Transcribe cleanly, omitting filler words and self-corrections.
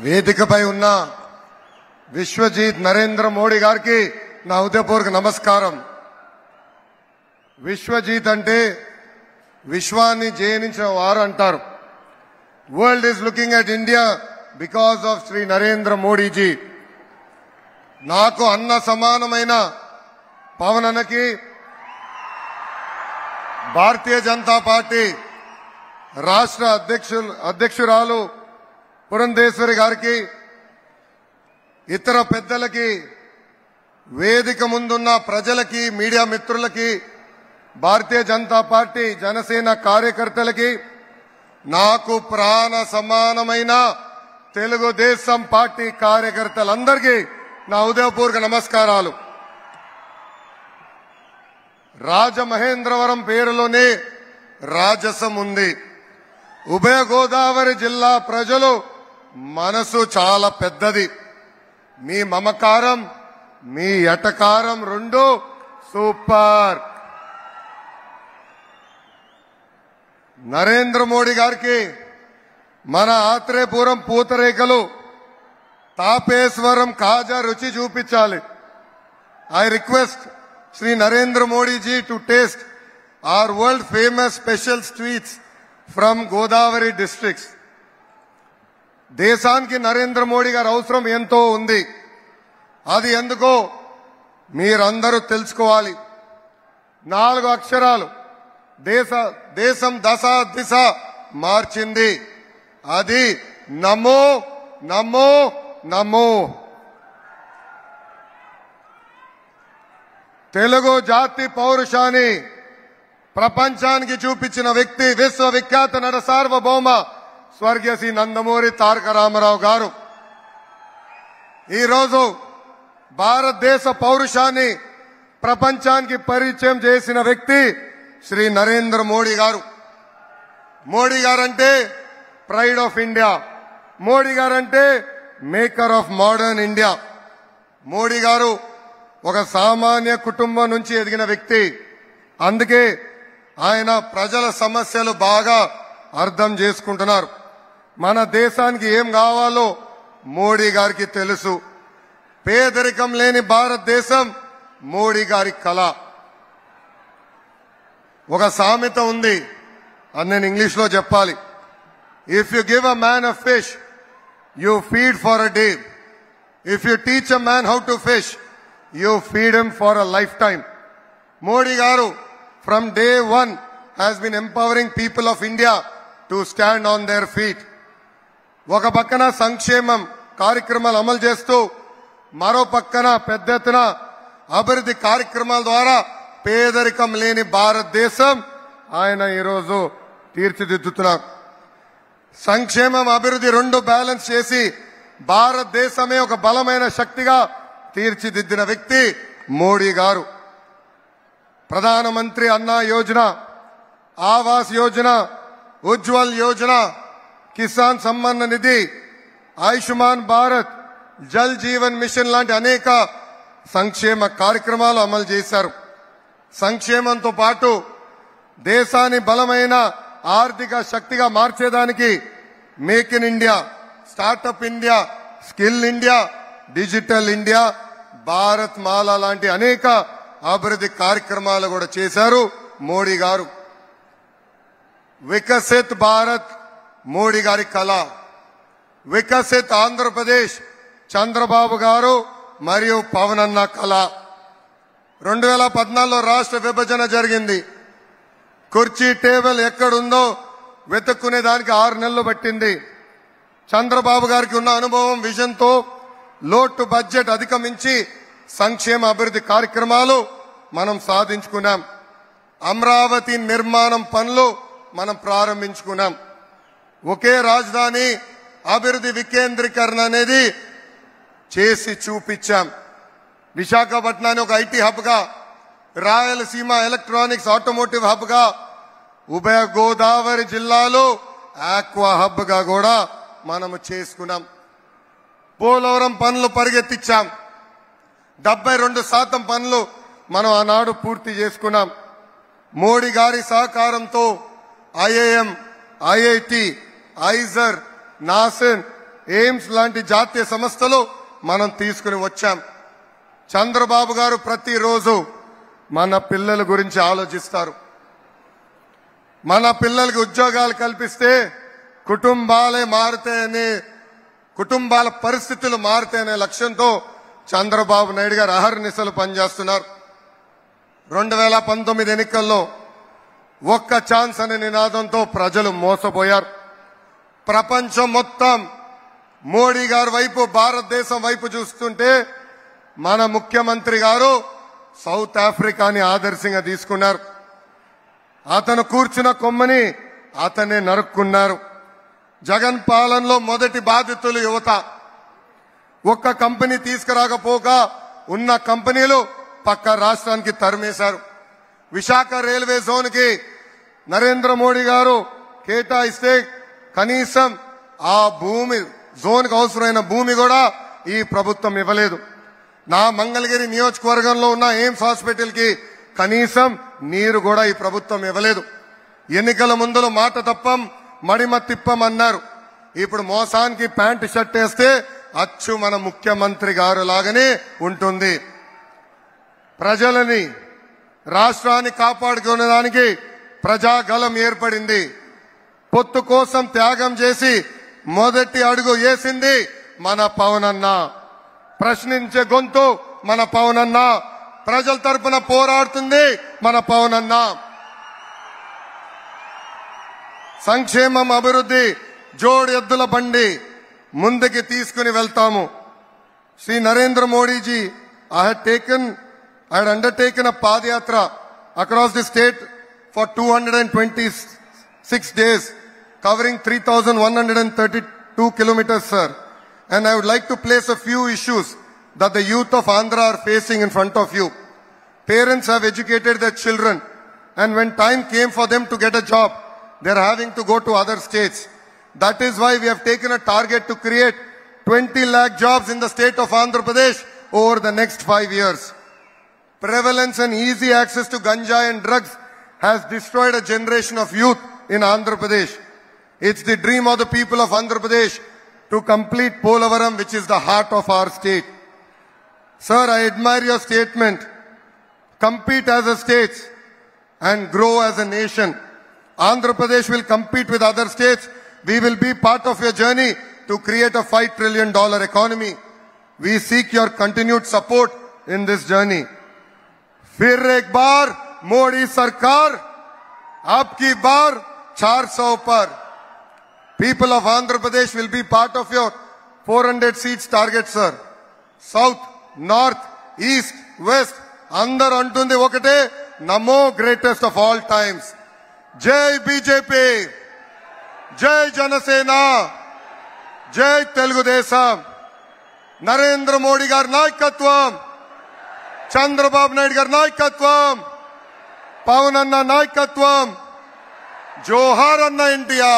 వేదికపై ఉన్న విశ్వజిత్ నరేంద్ర మోడీ గారికి నా హృదయపూర్వక నమస్కారం. విశ్వజిత్ అంటే విశ్వాన్ని జయించిన వారు అంటారు. World is looking at India because of Shri Narendra Modiji. నాకు అన్న సమానమైన పవన్ అన్నకి, భారతీయ జనతా పార్టీ రాష్ట్ర అధ్యక్షురాలు పురంధేశ్వరి గారికి, ఇతర పెద్దలకి, వేదిక ముందున్న ప్రజలకి, మీడియా మిత్రులకి, భారతీయ జనతా పార్టీ జనసేన కార్యకర్తలకి, నాకు ప్రాణ సమానమైన తెలుగుదేశం పార్టీ కార్యకర్తలందరికీ నా హృదయపూర్వక నమస్కారాలు. రాజమహేంద్రవరం పేరులోనే రాజసం ఉంది. ఉభయ గోదావరి జిల్లా ప్రజలు మనసు చాలా పెద్దది. మీ మమకారం, మీ ఎటకారం రెండు సూపర్. నరేంద్ర మోడీ గారికి మన ఆత్రేయపురం పూతరేకలు, తాపేశ్వరం కాజా రుచి చూపించాలి. I request Sri Narendra Modi ji to taste our world famous special sweets from Godavari districts. దేశానికి నరేంద్ర మోడీ గారి అవసరం ఎంతో ఉంది. అది ఎందుకో మీరందరూ తెలుసుకోవాలి. 4 అక్షరాలు దేశం దశ దిశ మార్చింది. అది నమో నమో నమో. తెలుగు జాతి పౌరుషాన్ని ప్రపంచానికి చూపించిన వ్యక్తి విశ్వవిఖ్యాత నట సార్వభౌమ స్వర్గీయ శ్రీ నందమూరి తారక రామారావు గారు. ఈరోజు భారతదేశ పౌరుషాన్ని ప్రపంచానికి పరిచయం చేసిన వ్యక్తి శ్రీ నరేంద్ర మోడీ గారు. Modi guarantee pride of India. Modi guarantee maker of modern India. Modi గారు ఒక సామాన్య కుటుంబం నుంచి ఎదిగిన వ్యక్తి. అందుకే ఆయన ప్రజల సమస్యలు బాగా అర్థం చేసుకుంటున్నారు. మన దేశానికి ఏం కావాలో మోడీ గారికి తెలుసు. పేదరికం లేని భారతదేశం మోడీ గారి కళ. ఒక సామెత ఉంది, అది నేను ఇంగ్లీష్ లో చెప్పాలి. If you give a man a fish, you feed for a day. If you teach a man how to fish, you feed him for a lifetime. Modi garu from day one has been empowering people of India to stand on their feet. Oka pakkana sankshemam కార్యక్రమాలు అమలు చేస్తూ మరో పక్కన పెద్ద ఎత్తున అభివృద్ధి కార్యక్రమాల ద్వారా పేదరికం లేని భారతదేశం ఆయన ఈరోజు తీర్చిదిద్దుతున్నారు. సంక్షేమం అభివృద్ధి రెండు బ్యాలెన్స్ చేసి భారతదేశమే ఒక బలమైన శక్తిగా తీర్చిదిద్దిన వ్యక్తి మోడీ గారు. ప్రధానమంత్రి అన్న యోజన, ఆవాస్ యోజన, ఉజ్వల్ యోజన, కిసాన్ సమ్మాన్ నిధి, ఆయుష్మాన్ భారత్, జల్ జీవన్ మిషన్ లాంటి అనేక సంక్షేమ కార్యక్రమాలు అమలు చేశారు. సంక్షేమంతో పాటు దేశాన్ని బలమైన ఆర్థిక శక్తిగా మార్చేదానికి make in India, startup India, skill India, digital India, Bharat Mala లాంటి అనేక అభివృద్ధి కార్యక్రమాలు కూడా చేశారు మోడీ గారు. వికసిత్ భారత్ మోడీ గారి కళ. వికసిత్ ఆంధ్రప్రదేశ్ చంద్రబాబు గారు మరియు పవన్ అన్న కళ. 2014లో రాష్ట్ర విభజన జరిగింది. కుర్చీ టేబుల్ ఎక్కడుందో వెతుక్కునే దానికి 6 నెలలు పట్టింది. చంద్రబాబు గారికి ఉన్న అనుభవం, విజన్తో లోటు బడ్జెట్ అధిగమించి సంక్షేమ అభివృద్ధి కార్యక్రమాలు మనం సాధించుకున్నాం. అమరావతి నిర్మాణం పనులు మనం ప్రారంభించుకున్నాం. ఒకే రాజధాని అభివృద్ధి వికేంద్రీకరణ అనేది చేసి చూపించాం. విశాఖపట్నాన్ని ఒక ఐటీ హబ్ గా, రాయలసీమ ఎలక్ట్రానిక్స్ ఆటోమోటివ్ హబ్ గా, ఉభయ గోదావరి జిల్లాలో ఆక్వా హబ్ గా కూడా మనము చేసుకున్నాం. పోలవరం పనులు పరిగెత్తించాం. 72% పనులు మనం ఆనాడు పూర్తి చేసుకున్నాం. మోడీ గారి సహకారంతో IIM, IIT, IISER, NACIN, AIIMS లాంటి జాతీయ సంస్థలు మనం తీసుకుని వచ్చాం. చంద్రబాబు గారు ప్రతిరోజు మన పిల్లల గురించి ఆలోచిస్తారు. మన పిల్లలకి ఉద్యోగాలు కల్పిస్తే కుటుంబాలే మారుతాయని, కుటుంబాల పరిస్థితులు మారుతాయనే లక్ష్యంతో చంద్రబాబు నాయుడు గారు అహర్నిశలు పనిచేస్తున్నారు. 2019 ఎన్నికల్లో ఒక్క ఛాన్స్ అనే నినాదంతో ప్రజలు మోసపోయారు. ప్రపంచం మొత్తం మోడీ గారి వైపు, భారతదేశం వైపు చూస్తుంటే మన ముఖ్యమంత్రి గారు సౌత్ ఆఫ్రికాని ఆదర్శంగా తీసుకున్నారు. అతను కూర్చున్న కొమ్మని అతనే నరుక్కున్నారు. జగన్ పాలనలో మొదటి బాధితులు యువత. ఒక్క కంపెనీ తీసుకురాకపోగా ఉన్న కంపెనీలు పక్క రాష్ట్రానికి తరిమేశారు. విశాఖ రైల్వే జోన్ కి నరేంద్ర మోడీ గారు కేటాయిస్తే కనీసం ఆ భూమి, జోన్ కు అవసరమైన భూమి కూడా ఈ ప్రభుత్వం ఇవ్వలేదు. నా మంగళగిరి నియోజకవర్గంలో ఉన్న ఎయిమ్స్ హాస్పిటల్ కి కనీసం నీరు కూడా ఈ ప్రభుత్వం ఇవ్వలేదు. ఎన్నికల ముందులో మాట తప్పం, మడిమ తిప్పం అన్నారు. ఇప్పుడు మోసానికి ప్యాంటు షర్ట్ వేస్తే అచ్చు మన ముఖ్యమంత్రి గారు లాగానే ఉంటుంది. ప్రజలని, రాష్ట్రాన్ని కాపాడుకునేదానికి ప్రజాగలం ఏర్పడింది. పొత్తు కోసం త్యాగం చేసి మొదటి అడుగు వేసింది మన పవన్ అన్న. ప్రశ్నించే గొంతు మన పవన్ అన్న. ప్రజల తరపున పోరాడుతుంది మన పవన్ అన్న. సంక్షేమం, అభివృద్ధి జోడు ఎద్దుల బండి ముందుకి తీసుకుని వెళ్తాము. Shri Narendra Modiji I had undertaken a padayatra across the state for 226 days, covering 3,132 kilometers, sir. And I would like to place a few issues that the youth of Andhra are facing in front of you. Parents have educated their children, and when time came for them to get a job, they are having to go to other states. That is why we have taken a target to create 20 lakh jobs in the state of Andhra Pradesh over the next 5 years. Prevalence and easy access to ganja and drugs has destroyed a generation of youth in Andhra Pradesh. It's the dream of the people of Andhra Pradesh to complete Polavaram, which is the heart of our state. Sir, I admire your statement. Compete as a state and grow as a nation. Andhra Pradesh will compete with other states. We will be part of your journey to create a $5 trillion economy. We seek your continued support in this journey. फिर एक बार मोदी सरकार, अब की बार 400 पर. People of Andhra Pradesh will be part of your 400 seats target, sir. South, North, East, West, అందరు అంటుంది ఒకటే, నమో greatest of all times. జై బీజేపీ, జై జనసేన, జై తెలుగుదేశం. నరేంద్ర మోడీ గారి నాయకత్వం, చంద్రబాబు నాయుడు గారి నాయకత్వం, పవన్ అన్న నాయకత్వం. జోహార్ అన్న ఎన్టీఆర్.